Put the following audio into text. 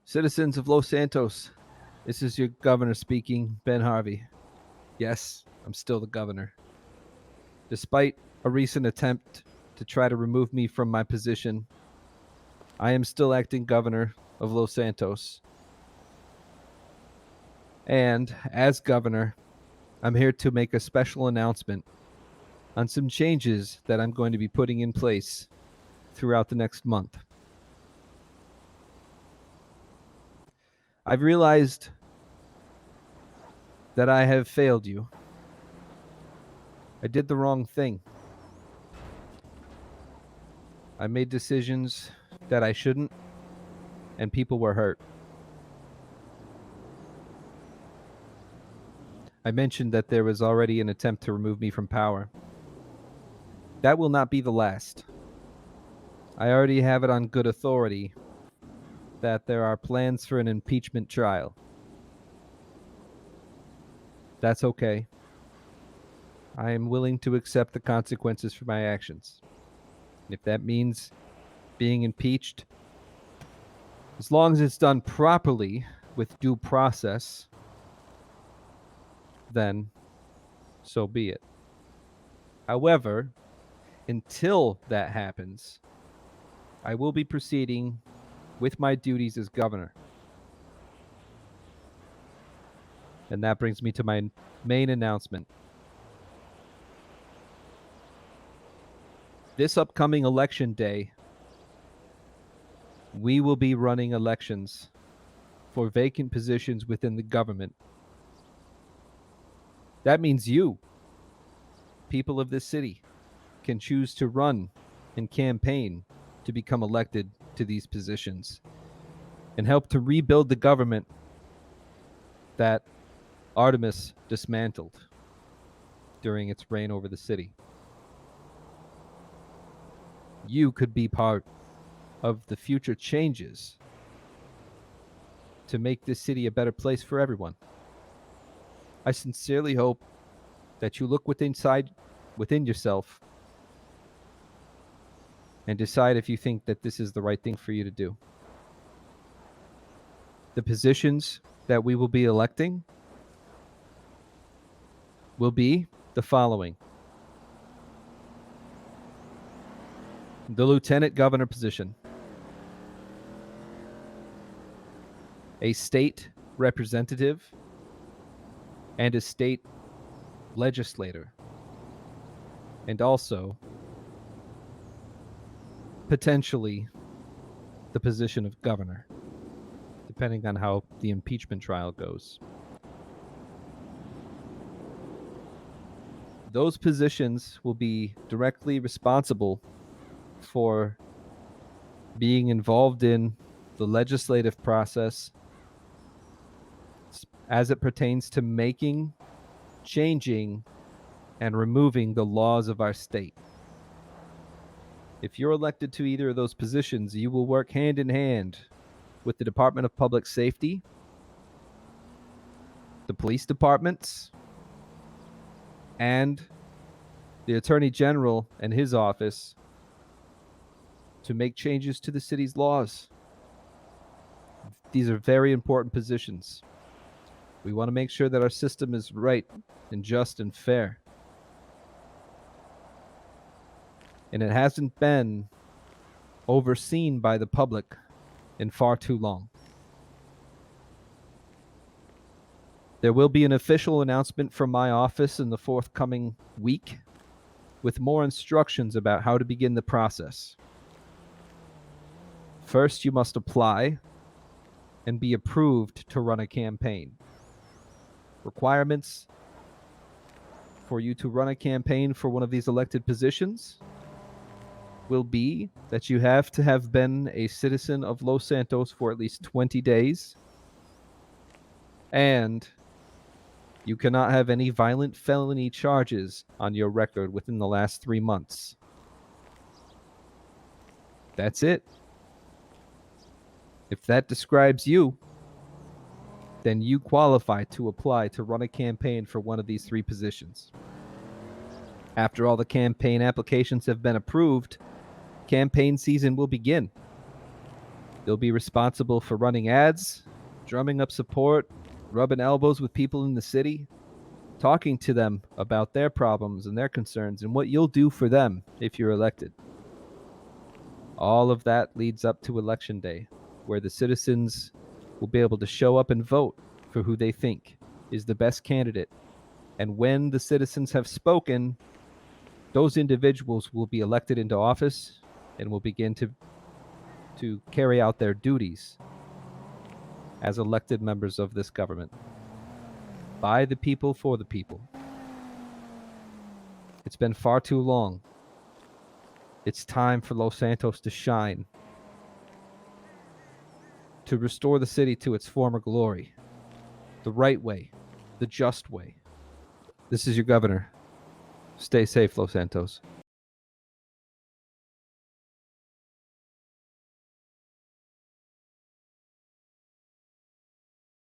Citizens of Los Santos, this is your governor speaking, Ben Harvey. Yes, I'm still the governor. Despite a recent attempt to try to remove me from my position, I am still acting governor of Los Santos. And as governor, I'm here to make a special announcement on some changes that I'm going to be putting in place throughout the next month. I've realized that I have failed you. I did the wrong thing. I made decisions that I shouldn't, and people were hurt. I mentioned that there was already an attempt to remove me from power. That will not be the last. I already have it on good authority that there are plans for an impeachment trial. That's okay. I am willing to accept the consequences for my actions. If that means being impeached, as long as it's done properly with due process, then so be it. However, until that happens, I will be proceeding with my duties as governor. And that brings me to my main announcement. This upcoming election day, we will be running elections for vacant positions within the government. That means you, people of this city, can choose to run and campaign to become elected to these positions and help to rebuild the government that Artemis dismantled during its reign over the city. You could be part of the future changes to make this city a better place for everyone. I sincerely hope that you look within yourself and decide if you think that this is the right thing for you to do. The positions that we will be electing will be the following: the lieutenant governor position, a state representative, and a state legislator, and also potentially the position of governor, depending on how the impeachment trial goes. Those positions will be directly responsible for being involved in the legislative process as it pertains to making, changing, and removing the laws of our state. If you're elected to either of those positions, you will work hand in hand with the Department of Public Safety, the police departments, and the Attorney General and his office to make changes to the city's laws. These are very important positions. We want to make sure that our system is right and just and fair. And it hasn't been overseen by the public in far too long. There will be an official announcement from my office in the forthcoming week with more instructions about how to begin the process. First, you must apply and be approved to run a campaign. Requirements for you to run a campaign for one of these elected positions will be that you have to have been a citizen of Los Santos for at least 20 days, and you cannot have any violent felony charges on your record within the last 3 months. That's it. If that describes you, then you qualify to apply to run a campaign for one of these 3 positions. After all the campaign applications have been approved, campaign season will begin. They'll be responsible for running ads, drumming up support, rubbing elbows with people in the city, talking to them about their problems and their concerns and what you'll do for them if you're elected. All of that leads up to Election Day, where the citizens will be able to show up and vote for who they think is the best candidate. And when the citizens have spoken, those individuals will be elected into office and will begin to carry out their duties as elected members of this government. By the people, for the people. It's been far too long. It's time for Los Santos to shine, to restore the city to its former glory, the right way, the just way. This is your governor. Stay safe, Los Santos.